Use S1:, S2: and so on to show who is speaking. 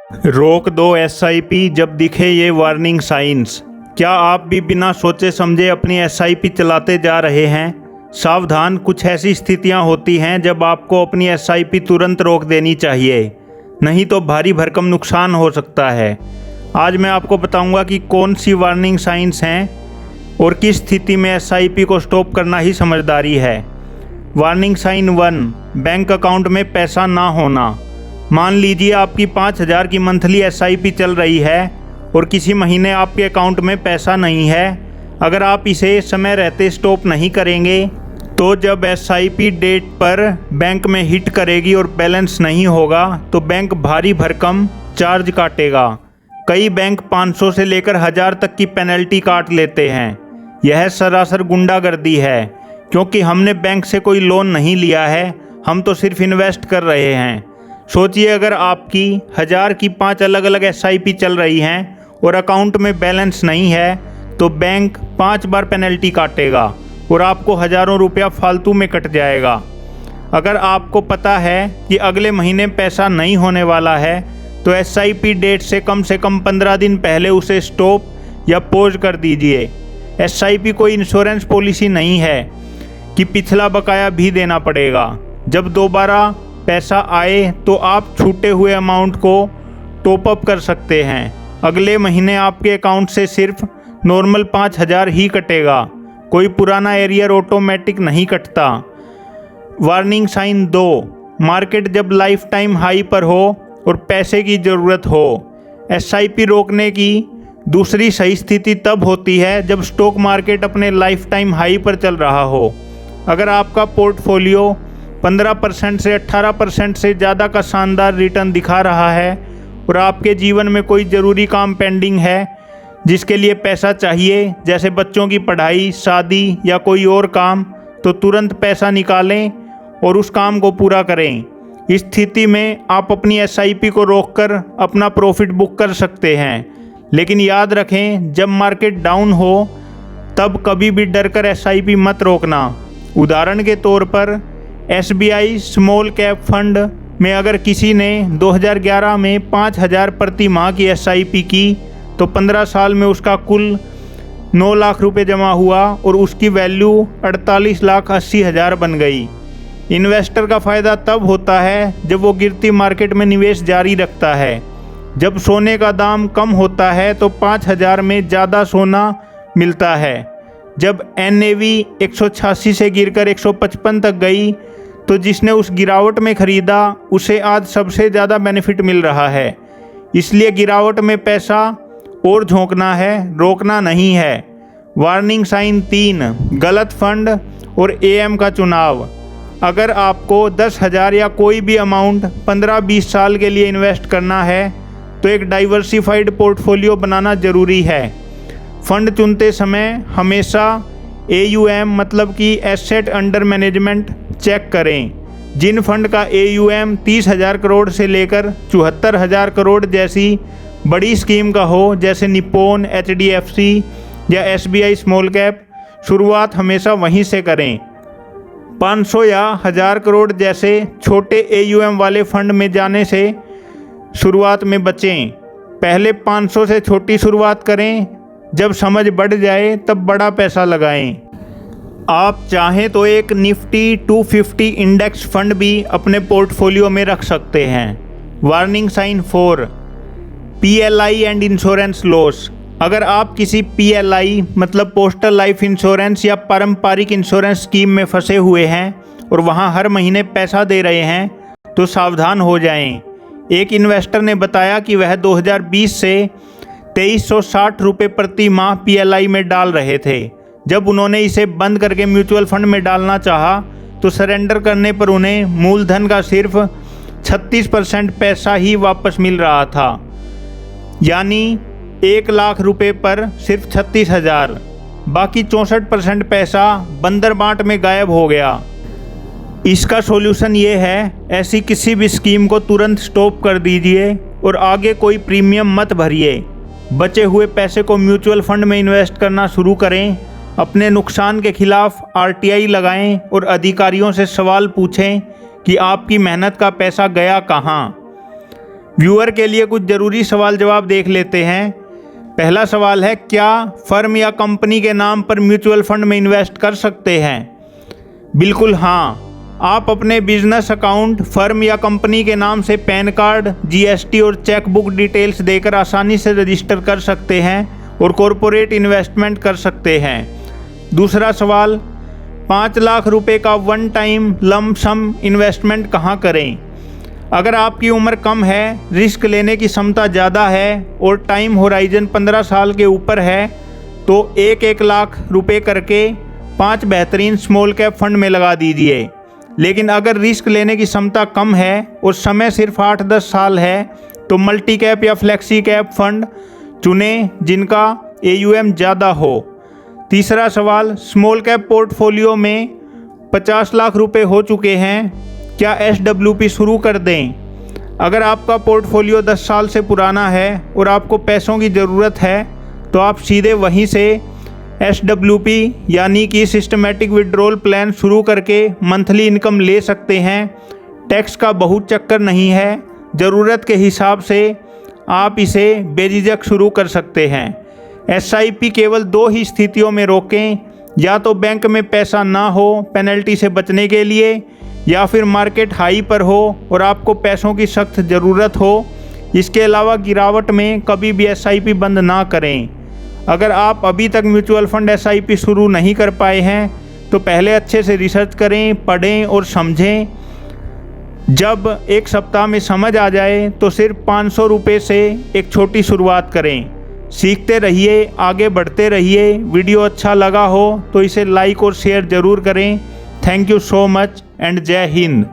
S1: रोक दो एसआईपी जब दिखे ये वार्निंग साइंस। क्या आप भी बिना सोचे समझे अपनी एसआईपी चलाते जा रहे हैं? सावधान, कुछ ऐसी स्थितियां होती हैं जब आपको अपनी एसआईपी तुरंत रोक देनी चाहिए, नहीं तो भारी भरकम नुकसान हो सकता है। आज मैं आपको बताऊंगा कि कौन सी वार्निंग साइंस हैं और किस स्थिति में एसआईपी को स्टॉप करना ही समझदारी है। वार्निंग साइन 1, बैंक अकाउंट में पैसा ना होना। मान लीजिए आपकी 5,000 की मंथली एसआईपी चल रही है और किसी महीने आपके अकाउंट में पैसा नहीं है। अगर आप इसे समय रहते स्टॉप नहीं करेंगे तो जब एसआईपी डेट पर बैंक में हिट करेगी और बैलेंस नहीं होगा तो बैंक भारी भरकम चार्ज काटेगा। कई बैंक 500 से लेकर 1000 तक की पेनल्टी काट लेते हैं। यह सरासर गुंडागर्दी है, क्योंकि हमने बैंक से कोई लोन नहीं लिया है, हम तो सिर्फ इन्वेस्ट कर रहे हैं। सोचिए, अगर आपकी 1000 की 5 अलग अलग एसआईपी चल रही हैं और अकाउंट में बैलेंस नहीं है तो बैंक 5 बार पेनल्टी काटेगा और आपको हज़ारों रुपया फालतू में कट जाएगा। अगर आपको पता है कि अगले महीने पैसा नहीं होने वाला है तो एसआईपी डेट से कम 15 दिन पहले उसे स्टॉप या पॉज कर दीजिए। एसआईपी कोई इंश्योरेंस पॉलिसी नहीं है कि पिछला बकाया भी देना पड़ेगा। जब दोबारा पैसा आए तो आप छूटे हुए अमाउंट को टॉप अप कर सकते हैं। अगले महीने आपके अकाउंट से सिर्फ नॉर्मल 5,000 ही कटेगा, कोई पुराना एरियर ऑटोमेटिक नहीं कटता। वार्निंग साइन 2, मार्केट जब लाइफ टाइम हाई पर हो और पैसे की ज़रूरत हो। एसआईपी रोकने की दूसरी सही स्थिति तब होती है जब स्टॉक मार्केट अपने लाइफ टाइम हाई पर चल रहा हो। अगर आपका पोर्टफोलियो 15% से 18% से ज़्यादा का शानदार रिटर्न दिखा रहा है और आपके जीवन में कोई ज़रूरी काम पेंडिंग है जिसके लिए पैसा चाहिए, जैसे बच्चों की पढ़ाई, शादी या कोई और काम, तो तुरंत पैसा निकालें और उस काम को पूरा करें। इस स्थिति में आप अपनी एसआईपी को रोककर अपना प्रॉफिट बुक कर सकते हैं। लेकिन याद रखें, जब मार्केट डाउन हो तब कभी भी डरकर एसआईपी मत रोकना। उदाहरण के तौर पर एसबीआई स्मॉल कैप फंड में अगर किसी ने 2011 में 5,000 प्रति माह की एसआईपी की तो 15 साल में उसका कुल 9 लाख रुपए जमा हुआ और उसकी वैल्यू 48,80,000 बन गई। इन्वेस्टर का फ़ायदा तब होता है जब वो गिरती मार्केट में निवेश जारी रखता है। जब सोने का दाम कम होता है तो 5,000 में ज़्यादा सोना मिलता है। जब NAV 186 से गिरकर 155 तक गई तो जिसने उस गिरावट में ख़रीदा उसे आज सबसे ज़्यादा बेनिफिट मिल रहा है। इसलिए गिरावट में पैसा और झोंकना है, रोकना नहीं है। वार्निंग साइन 3, गलत फंड और AM का चुनाव। अगर आपको 10,000 या कोई भी अमाउंट 15-20 साल के लिए इन्वेस्ट करना है तो एक डाइवर्सिफाइड पोर्टफोलियो बनाना ज़रूरी है। फंड चुनते समय हमेशा AUM मतलब कि एसेट अंडर मैनेजमेंट चेक करें। जिन फंड का AUM 30,000 करोड़ से लेकर 74,000 करोड़ जैसी बड़ी स्कीम का हो, जैसे निप्पॉन, HDFC या SBI स्मॉल कैप, शुरुआत हमेशा वहीं से करें। 500 या 1000 करोड़ जैसे छोटे AUM वाले फंड में जाने से शुरुआत में बचें। पहले 500 से छोटी शुरुआत करें, जब समझ बढ़ जाए तब बड़ा पैसा लगाएं। आप चाहें तो एक निफ्टी 250 इंडेक्स फंड भी अपने पोर्टफोलियो में रख सकते हैं। Warning sign 4, PLI and insurance loss. अगर आप किसी PLI मतलब पोस्टल लाइफ इंश्योरेंस या पारंपरिक इंश्योरेंस स्कीम में फंसे हुए हैं और वहां हर महीने पैसा दे रहे हैं तो सावधान हो जाएं। एक इन्वेस्टर ने बताया कि वह 2020 से 2360 रुपये प्रति माह PLI में डाल रहे थे। जब उन्होंने इसे बंद करके म्यूचुअल फंड में डालना चाहा तो सरेंडर करने पर उन्हें मूलधन का सिर्फ 36% पैसा ही वापस मिल रहा था, यानी 1 लाख रुपए पर सिर्फ 36,000। बाकी 64% पैसा बंदर बाट में गायब हो गया। इसका सॉल्यूशन ये है, ऐसी किसी भी स्कीम को तुरंत स्टॉप कर दीजिए और आगे कोई प्रीमियम मत भरिए। बचे हुए पैसे को म्यूचुअल फंड में इन्वेस्ट करना शुरू करें। अपने नुकसान के खिलाफ RTI लगाएं और अधिकारियों से सवाल पूछें कि आपकी मेहनत का पैसा गया कहाँ। व्यूअर के लिए कुछ ज़रूरी सवाल जवाब देख लेते हैं। पहला सवाल है, क्या फर्म या कंपनी के नाम पर म्यूचुअल फंड में इन्वेस्ट कर सकते हैं? बिल्कुल हाँ। आप अपने बिजनेस अकाउंट फर्म या कंपनी के नाम से पैन कार्ड, जीएसटी और चेकबुक डिटेल्स देकर आसानी से रजिस्टर कर सकते हैं और कॉरपोरेट इन्वेस्टमेंट कर सकते हैं। दूसरा सवाल, 5 लाख रुपए का one time lump sum investment कहाँ करें? अगर आपकी उम्र कम है, रिस्क लेने की क्षमता ज़्यादा है और टाइम होराइजन 15 साल के ऊपर है तो 1-1 लाख रुपए करके 5 बेहतरीन स्मॉल कैप फंड में लगा दीजिए। लेकिन अगर रिस्क लेने की क्षमता कम है और समय सिर्फ 8-10 साल है तो मल्टी कैप या फ्लेक्सी कैप फंड चुनें जिनका AUM ज़्यादा हो। तीसरा सवाल, स्मॉल कैप पोर्टफोलियो में 50 लाख रुपए हो चुके हैं, क्या SWP शुरू कर दें? अगर आपका पोर्टफोलियो 10 साल से पुराना है और आपको पैसों की ज़रूरत है तो आप सीधे वहीं से SWP यानी कि सिस्टमेटिक विड्रॉल प्लान शुरू करके मंथली इनकम ले सकते हैं। टैक्स का बहुत चक्कर नहीं है, ज़रूरत के हिसाब से आप इसे बेझिझक शुरू कर सकते हैं। SIP केवल 2 ही स्थितियों में रोकें, या तो बैंक में पैसा ना हो पेनल्टी से बचने के लिए, या फिर मार्केट हाई पर हो और आपको पैसों की सख्त ज़रूरत हो। इसके अलावा गिरावट में कभी भी SIP बंद ना करें। अगर आप अभी तक म्यूचुअल फंड SIP शुरू नहीं कर पाए हैं तो पहले अच्छे से रिसर्च करें, पढ़ें और समझें। जब 1 सप्ताह में समझ आ जाए तो सिर्फ 500 रुपये से एक छोटी शुरुआत करें। सीखते रहिए, आगे बढ़ते रहिए। वीडियो अच्छा लगा हो तो इसे लाइक और शेयर ज़रूर करें। Thank you so much and जय हिंद।